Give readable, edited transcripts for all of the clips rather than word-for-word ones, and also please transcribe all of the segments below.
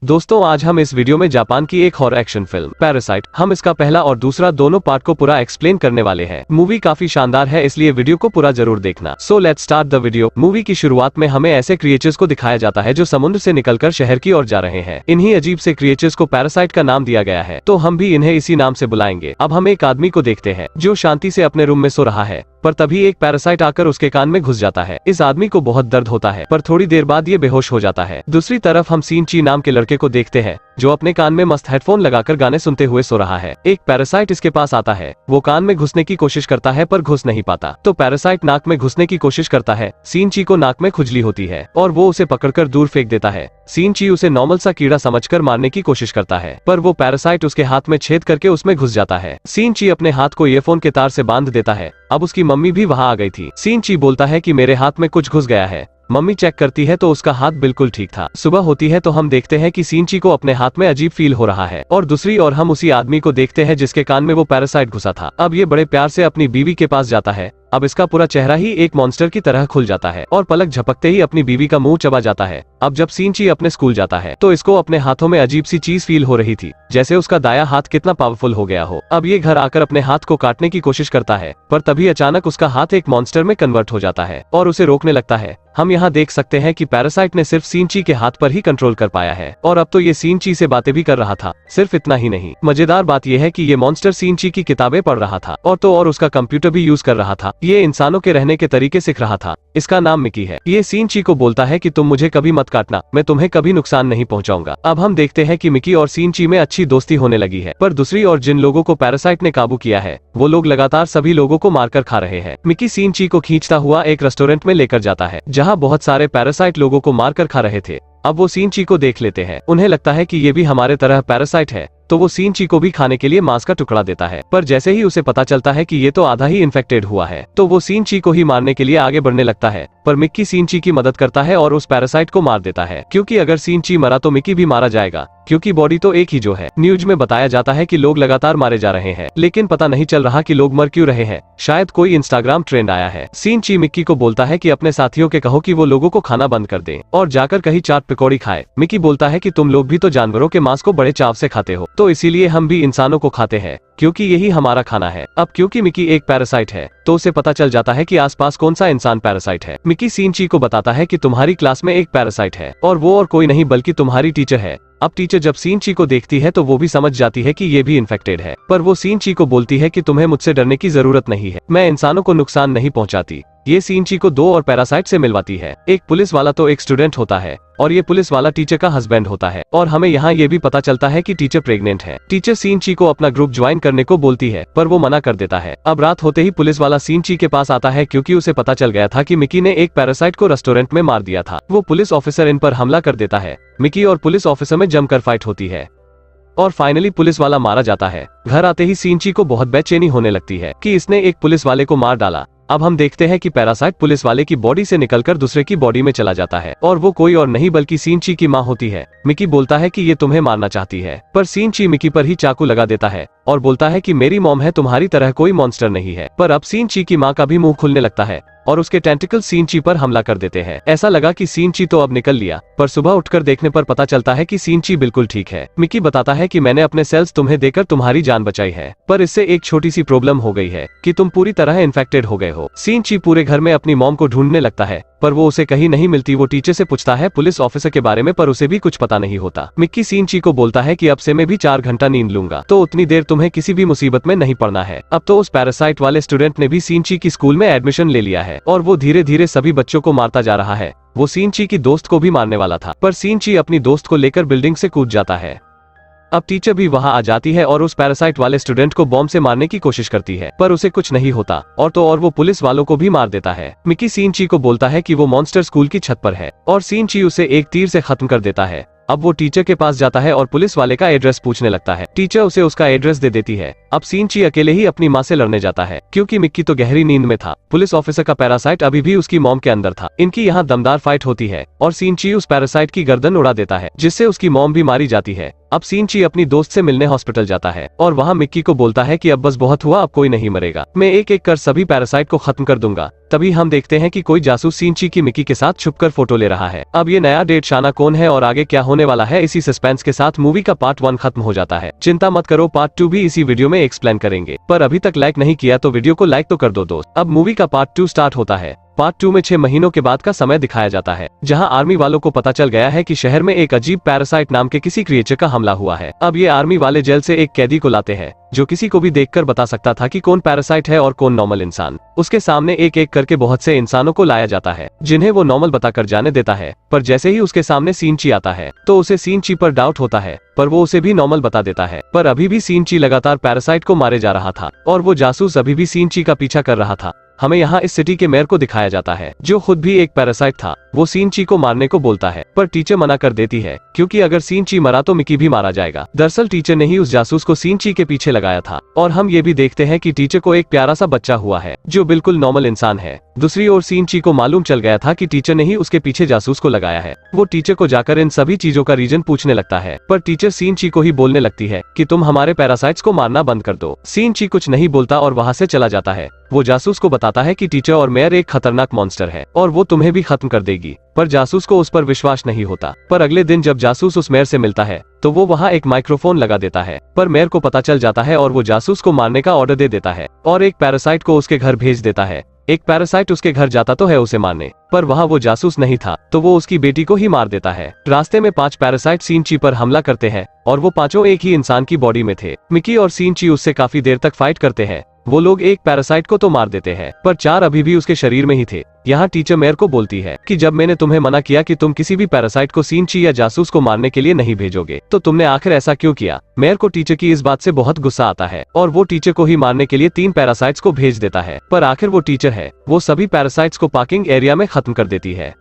दोस्तों आज हम इस वीडियो में जापान की एक हॉरर एक्शन फिल्म पैरासाइट हम इसका पहला और दूसरा दोनों पार्ट को पूरा एक्सप्लेन करने वाले हैं। मूवी काफी शानदार है इसलिए वीडियो को पूरा जरूर देखना। So let's start the video. Movie की शुरुआत में हमें ऐसे क्रिएचर्स को दिखाया जाता है जो समुद्र से निकलकर शहर की ओर जा रहे हैं। इन्हीं अजीब से क्रिएचर्स को पैरासाइट का नाम दिया गया है तो हम भी इन्हें इसी नाम से बुलाएंगे। अब हम एक आदमी को देखते हैं जो शांति से अपने रूम में सो रहा है, पर तभी एक पैरासाइट आकर उसके कान में घुस जाता है। इस आदमी को बहुत दर्द होता है पर थोड़ी देर बाद ये बेहोश हो जाता है। दूसरी तरफ हम सीनची नाम के लड़के को देखते हैं जो अपने कान में मस्त हेडफोन लगाकर गाने सुनते हुए सो रहा है। एक पैरासाइट इसके पास आता है, वो कान में घुसने की कोशिश करता है पर घुस नहीं पाता, तो पैरासाइट नाक में घुसने की कोशिश करता है। सीनची को नाक में खुजली होती है और वो उसे पकड़कर दूर फेंक देता है। सीनची उसे नॉर्मल सा कीड़ा समझकर मारने की कोशिश करता है पर वो पैरासाइट उसके हाथ में छेद करके उसमें घुस जाता है। सीनची अपने हाथ को ईयरफोन के तार से बांध देता है। अब उसकी मम्मी भी वहाँ आ गई थी। सीनची बोलता है कि मेरे हाथ में कुछ घुस गया है। मम्मी चेक करती है तो उसका हाथ बिल्कुल ठीक था। सुबह होती है तो हम देखते हैं कि सीनची को अपने हाथ में अजीब फील हो रहा है और दूसरी ओर हम उसी आदमी को देखते हैं जिसके कान में वो पैरासाइट घुसा था। अब ये बड़े प्यार से अपनी बीवी के पास जाता है। अब इसका पूरा चेहरा ही एक मॉन्स्टर की तरह खुल जाता है और पलक झपकते ही अपनी बीवी का मुंह चबा जाता है। अब जब सीनची अपने स्कूल जाता है तो इसको अपने हाथों में अजीब सी चीज फील हो रही थी, जैसे उसका दाया हाथ कितना पावरफुल हो गया हो। अब ये घर आकर अपने हाथ को काटने की कोशिश करता है पर तभी अचानक उसका हाथ एक मॉन्स्टर में कन्वर्ट हो जाता है और उसे रोकने लगता है। हम यहाँ देख सकते हैं कि पैरासाइट ने सिर्फ सीनची के हाथ पर ही कंट्रोल कर पाया है और अब तो ये सीनची से बातें भी कर रहा था। सिर्फ इतना ही नहीं, मजेदार बात यह है कि ये मॉन्स्टर सीनची की किताबें पढ़ रहा था और उसका कंप्यूटर भी यूज कर रहा था। ये इंसानों के रहने के तरीके सीख रहा था। इसका नाम मिकी है। ये सीनची को बोलता है कि तुम मुझे कभी मत काटना, मैं तुम्हें कभी नुकसान नहीं पहुंचाऊंगा। अब हम देखते हैं कि मिकी और सीनची में अच्छी दोस्ती होने लगी है, पर दूसरी ओर जिन लोगों को पैरासाइट ने काबू किया है वो लोग लगातार सभी लोगों को मारकर खा रहे हैं। मिकी सीनची को खींचता हुआ एक रेस्टोरेंट में लेकर जाता है जहाँ बहुत सारे पैरासाइट लोगों को मारकर खा रहे थे। अब वो सीनची को देख लेते हैं। उन्हें लगता है कि ये भी हमारे तरह पैरासाइट है तो वो सीनची को भी खाने के लिए मांस का टुकड़ा देता है, पर जैसे ही उसे पता चलता है कि ये तो आधा ही इन्फेक्टेड हुआ है तो वो सीनची को ही मारने के लिए आगे बढ़ने लगता है। पर मिक्की सीनची की मदद करता है और उस पैरासाइट को मार देता है, क्योंकि अगर सीनची मरा तो मिक्की भी मारा जाएगा, क्योंकि बॉडी तो एक ही जो है। न्यूज में बताया जाता है कि लोग लगातार मारे जा रहे हैं लेकिन पता नहीं चल रहा कि लोग मर क्यों रहे हैं। शायद कोई इंस्टाग्राम ट्रेंड आया है। सीनची मिक्की को बोलता है कि अपने साथियों के कहो कि वो लोगों को खाना बंद कर दें और जाकर कहीं चाट पकौड़ी खाए। मिक्की बोलता है कि तुम लोग भी तो जानवरों के मांस को बड़े चाव से खाते हो, तो इसीलिए हम भी इंसानों को खाते हैं क्योंकि यही हमारा खाना है। अब क्योंकि मिकी एक पैरासाइट है तो उसे पता चल जाता है कि आसपास कौन सा इंसान पैरासाइट है। मिकी सीनची को बताता है कि तुम्हारी क्लास में एक पैरासाइट है और वो और कोई नहीं बल्कि तुम्हारी टीचर है। अब टीचर जब सीनची को देखती है तो वो भी समझ जाती है कि ये भी इन्फेक्टेड है, पर वो सीनची को बोलती है कि तुम्हें मुझसे डरने की जरूरत नहीं है, मैं इंसानों को नुकसान नहीं पहुंचाती। ये सीनची को दो और पैरासाइट से मिलवाती है। एक पुलिस वाला तो एक स्टूडेंट होता है और ये पुलिस वाला टीचर का हस्बैंड होता है और हमें यहाँ ये भी पता चलता है कि टीचर प्रेग्नेंट है। टीचर सीनची को अपना ग्रुप ज्वाइन करने को बोलती है पर वो मना कर देता है। अब रात होते ही पुलिस वाला सीनची के पास आता है क्योंकि उसे पता चल गया था कि मिकी ने एक पैरासाइट को रेस्टोरेंट में मार दिया था। वो पुलिस ऑफिसर इन पर हमला कर देता है। मिकी और पुलिस ऑफिसर में जमकर फाइट होती है और फाइनली पुलिस वाला मारा जाता है। घर आते ही सीनची को बहुत बेचैनी होने लगती है कि इसने एक पुलिस वाले को मार डाला। अब हम देखते हैं कि पैरासाइट पुलिस वाले की बॉडी से निकलकर दूसरे की बॉडी में चला जाता है और वो कोई और नहीं बल्कि सीनची की माँ होती है। मिकी बोलता है कि ये तुम्हें मारना चाहती है, पर सीनची मिकी पर ही चाकू लगा देता है और बोलता है कि मेरी मॉम है, तुम्हारी तरह कोई मॉन्स्टर नहीं है। पर अब सीनची की माँ का भी मुंह खुलने लगता है और उसके टेंटिकल सीनची पर हमला कर देते हैं। ऐसा लगा कि सीनची तो अब निकल लिया, पर सुबह उठकर देखने पर पता चलता है कि सीनची बिल्कुल ठीक है। मिकी बताता है कि मैंने अपने सेल्स तुम्हें देकर तुम्हारी जान बचाई है, पर इससे एक छोटी सी प्रॉब्लम हो गई है कि तुम पूरी तरह इन्फेक्टेड हो गए हो। सीनची पूरे घर में अपनी मॉम को ढूंढने लगता है पर वो उसे कहीं नहीं मिलती। वो टीचर से पूछता है पुलिस ऑफिसर के बारे में, पर उसे भी कुछ पता नहीं होता। मिक्की सीनची को बोलता है कि अब से मैं भी 4 घंटा नींद लूंगा तो उतनी देर तुम्हें किसी भी मुसीबत में नहीं पड़ना है। अब तो उस पैरासाइट वाले स्टूडेंट ने भी सीनची की स्कूल में एडमिशन ले लिया है और वो धीरे धीरे सभी बच्चों को मारता जा रहा है। वो सीनची की दोस्त को भी मारने वाला था पर सीनची अपनी दोस्त को लेकर बिल्डिंग से कूद जाता है। अब टीचर भी वहां आ जाती है और उस पैरासाइट वाले स्टूडेंट को बॉम्ब से मारने की कोशिश करती है, पर उसे कुछ नहीं होता और वो पुलिस वालों को भी मार देता है। मिकी सीनची को बोलता है कि वो मॉन्स्टर स्कूल की छत पर है और सीनची उसे एक तीर से खत्म कर देता है। अब वो टीचर के पास जाता है और पुलिस वाले का एड्रेस पूछने लगता है। टीचर उसे उसका एड्रेस दे देती है। अब सीनची अकेले ही अपनी माँ से लड़ने जाता है क्योंकि मिक्की तो गहरी नींद में था। पुलिस ऑफिसर का पैरासाइट अभी भी उसकी मॉम के अंदर था। इनकी यहाँ दमदार फाइट होती है और सीनची उस पैरासाइट की गर्दन उड़ा देता है जिससे उसकी मॉम भी मारी जाती है। अब सिनची अपनी दोस्त से मिलने हॉस्पिटल जाता है और वहाँ मिक्की को बोलता है कि अब बस बहुत हुआ, अब कोई नहीं मरेगा, मैं एक एक कर सभी पैरासाइट को खत्म कर दूंगा। तभी हम देखते हैं कि कोई जासूस सिनची की मिक्की के साथ छुपकर फोटो ले रहा है। अब ये नया डेट शाना कौन है और आगे क्या होने वाला है, इसी सस्पेंस के साथ मूवी का पार्ट 1 खत्म हो जाता है। चिंता मत करो, पार्ट 2 भी इसी वीडियो में एक्सप्लेन करेंगे। पर अभी तक लाइक नहीं किया तो वीडियो को लाइक तो कर दो दोस्त। अब मूवी का पार्ट 2 स्टार्ट होता है। पार्ट 2 में 6 महीनों के बाद का समय दिखाया जाता है, जहां आर्मी वालों को पता चल गया है कि शहर में एक अजीब पैरासाइट नाम के किसी क्रिएचर का हमला हुआ है। अब ये आर्मी वाले जेल से एक कैदी को लाते हैं जो किसी को भी देखकर बता सकता था कि कौन पैरासाइट है और कौन नॉर्मल इंसान। उसके सामने एक एक करके बहुत से इंसानों को लाया जाता है जिन्हें वो नॉर्मल बताकर जाने देता है। पर जैसे ही उसके सामने सिनची आता है तो उसे सिनची पर डाउट होता है, पर वो उसे भी नॉर्मल बता देता है। पर अभी भी सिनची लगातार पैरासाइट को मारे जा रहा था और वो जासूस अभी भी सिनची का पीछा कर रहा था। हमें यहाँ इस सिटी के मेयर को दिखाया जाता है जो खुद भी एक पैरासाइट था। वो सिनची को मारने को बोलता है पर टीचर मना कर देती है क्योंकि अगर सिनची मरा तो मिकी भी मारा जाएगा। दरअसल टीचर ने ही उस जासूस को सिनची के पीछे लगाया था। और हम ये भी देखते हैं कि टीचर को एक प्यारा सा बच्चा हुआ है जो बिल्कुल नॉर्मल इंसान है। दूसरी ओर सिनची को मालूम चल गया था कि टीचर ने ही उसके पीछे जासूस को लगाया है। वो टीचर को जाकर इन सभी चीजों का रीजन पूछने लगता है, पर टीचर सिनची को ही बोलने लगती है कि तुम हमारे पैरासाइट्स को मारना बंद कर दो। सिनची कुछ नहीं बोलता और वहाँ से चला जाता है। वो जासूस को बताता है कि टीचर और मेयर एक खतरनाक मॉन्स्टर है और वो तुम्हें भी खत्म कर देगी। पर जासूस को उस पर विश्वास नहीं होता। पर अगले दिन जब जासूस उस मेयर से मिलता है तो वो वहाँ एक माइक्रोफोन लगा देता है। पर मेयर को पता चल जाता है और वो जासूस को मारने का ऑर्डर दे देता है और एक पैरासाइट को उसके घर भेज देता है। एक पैरासाइट उसके घर जाता तो है उसे मारने, पर वहाँ वो जासूस नहीं था तो वो उसकी बेटी को ही मार देता है। रास्ते में 5 पैरासाइट सिनची पर हमला करते हैं और वो पांचों एक ही इंसान की बॉडी में थे। मिकी और सिनची उससे काफी देर तक फाइट करते हैं। वो लोग एक पैरासाइट को तो मार देते हैं पर 4 अभी भी उसके शरीर में ही थे। यहाँ टीचर मेयर को बोलती है कि जब मैंने तुम्हें मना किया कि तुम किसी भी पैरासाइट को सिनची या जासूस को मारने के लिए नहीं भेजोगे तो तुमने आखिर ऐसा क्यों किया। मेयर को टीचर की इस बात से बहुत गुस्सा आता है और वो टीचर को ही मारने के लिए 3 पैरासाइट्स को भेज देता है। पर आखिर वो टीचर है, वो सभी पैरासाइट्स को पार्किंग एरिया में खत्म कर देती है।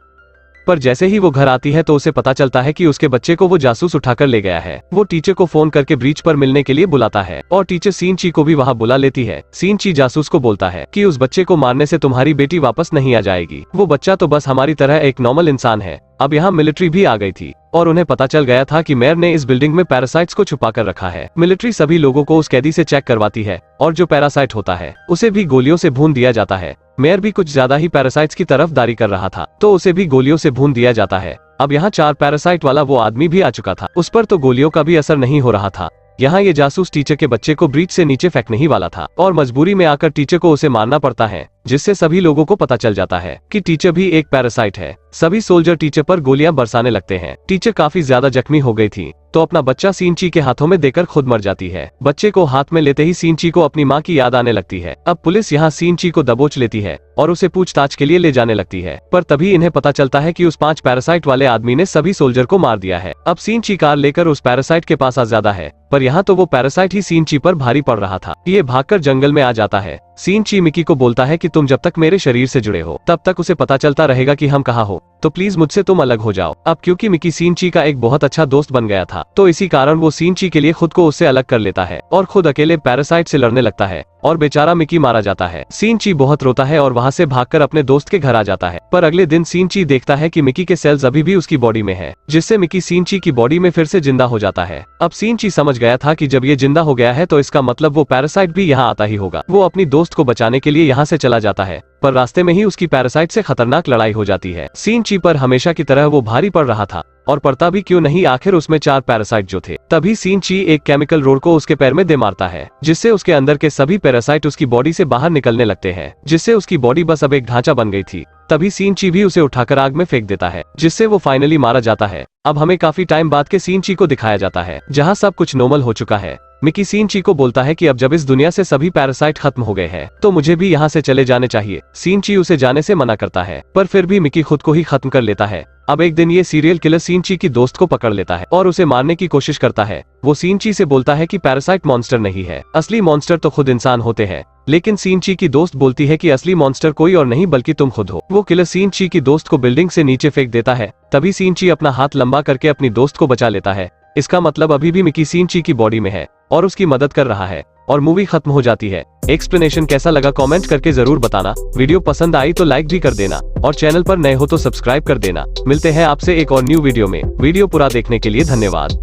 पर जैसे ही वो घर आती है तो उसे पता चलता है कि उसके बच्चे को वो जासूस उठाकर ले गया है। वो टीचर को फोन करके ब्रीच पर मिलने के लिए बुलाता है और टीचर सिनची को भी वहाँ बुला लेती है। सिनची जासूस को बोलता है कि उस बच्चे को मारने से तुम्हारी बेटी वापस नहीं आ जाएगी, वो बच्चा तो बस हमारी तरह एक नॉर्मल इंसान है। अब यहाँ मिलिट्री भी आ गई थी और उन्हें पता चल गया था कि मेयर ने इस बिल्डिंग में पैरासाइट्स को छुपा कर रखा है। मिलिट्री सभी लोगों को उस कैदी से चेक करवाती है और जो पैरासाइट होता है उसे भी गोलियों से भून दिया जाता है। मेयर भी कुछ ज्यादा ही पैरासाइट्स की तरफदारी कर रहा था तो उसे भी गोलियों से भून दिया जाता है। अब यहाँ 4 पैरासाइट वाला वो आदमी भी आ चुका था, उस पर तो गोलियों का भी असर नहीं हो रहा था। यहाँ ये जासूस टीचर के बच्चे को ब्रीच से नीचे फेंकने ही वाला था और मजबूरी में आकर टीचर को उसे मारना पड़ता है, जिससे सभी लोगों को पता चल जाता है कि टीचर भी एक पैरासाइट है। सभी सोल्जर टीचर पर गोलियां बरसाने लगते हैं। टीचर काफी ज्यादा जख्मी हो गई थी तो अपना बच्चा सिनची के हाथों में देकर खुद मर जाती है। बच्चे को हाथ में लेते ही सिनची को अपनी माँ की याद आने लगती है। अब पुलिस यहाँ सिनची को दबोच लेती है और उसे पूछताछ के लिए ले जाने लगती है। पर तभी इन्हें पता चलता है कि उस 5 पैरासाइट वाले आदमी ने सभी सोल्जर को मार दिया है। अब सिनची कार लेकर उस पैरासाइट के पास आ जाता है, पर यहाँ तो वो पैरासाइट ही सिनची पर भारी पड़ रहा था। ये भागकर जंगल में आ जाता है। सिनची मिकी को बोलता है कि तुम जब तक मेरे शरीर से जुड़े हो तब तक उसे पता चलता रहेगा कि हम कहाँ हो, तो प्लीज मुझसे तुम अलग हो जाओ। अब क्योंकि मिकी सिनची का एक बहुत अच्छा दोस्त बन गया था तो इसी कारण वो सिनची के लिए खुद को उससे अलग कर लेता है और खुद अकेले पैरासाइट से लड़ने लगता है और बेचारा मिकी मारा जाता है। सिनची बहुत रोता है और वहाँ से भागकर अपने दोस्त के घर आ जाता है। पर अगले दिन सिनची देखता है कि मिकी के सेल्स अभी भी उसकी बॉडी में है, जिससे मिकी सिनची की बॉडी में फिर से जिंदा हो जाता है। अब सिनची समझ गया था कि जब ये जिंदा हो गया है तो इसका मतलब वो पैरासाइट भी यहाँ आता ही होगा। वो अपनी दोस्त को बचाने के लिए यहाँ से चला जाता है, पर रास्ते में ही उसकी पैरासाइट से खतरनाक लड़ाई हो जाती है। सिनची पर हमेशा की तरह वो भारी पड़ रहा था और पड़ता भी क्यों नहीं, आखिर उसमें 4 पैरासाइट जो थे। तभी सिनची एक केमिकल रोड को उसके पैर में दे मारता है, जिससे उसके अंदर के सभी पैरासाइट उसकी बॉडी से बाहर निकलने लगते हैं, जिससे उसकी बॉडी बस अब एक ढांचा बन गई थी। तभी सिनची भी उसे उठाकर आग में फेंक देता है, जिससे वो फाइनली मारा जाता है। अब हमें काफी टाइम बाद के सिनची को दिखाया जाता है, जहाँ सब कुछ नॉर्मल हो चुका है। मिकी सिनची को बोलता है कि अब जब इस दुनिया से सभी पैरासाइट खत्म हो गए हैं तो मुझे भी यहाँ से चले जाने चाहिए। सिनची उसे जाने से मना करता है, पर फिर भी मिकी खुद को ही खत्म कर लेता है। अब एक दिन ये सीरियल किलर सिनची की दोस्त को पकड़ लेता है और उसे मारने की कोशिश करता है। वो सिनची से बोलता है कि पैरासाइट मॉन्स्टर नहीं है, असली मॉन्स्टर तो खुद इंसान होते हैं। लेकिन सिनची की दोस्त बोलती है कि असली मॉन्स्टर कोई और नहीं बल्कि तुम खुद हो। वो किलर सिनची की दोस्त को बिल्डिंग से नीचे फेंक देता है। तभी सिनची अपना हाथ लंबा करके अपनी दोस्त को बचा लेता है। इसका मतलब अभी भी मिकी सिनची की बॉडी में है और उसकी मदद कर रहा है और मूवी खत्म हो जाती है। एक्सप्लेनेशन कैसा लगा कमेंट करके जरूर बताना। वीडियो पसंद आई तो लाइक भी कर देना और चैनल पर नए हो तो सब्सक्राइब कर देना। मिलते हैं आपसे एक और न्यू वीडियो में। वीडियो पूरा देखने के लिए धन्यवाद।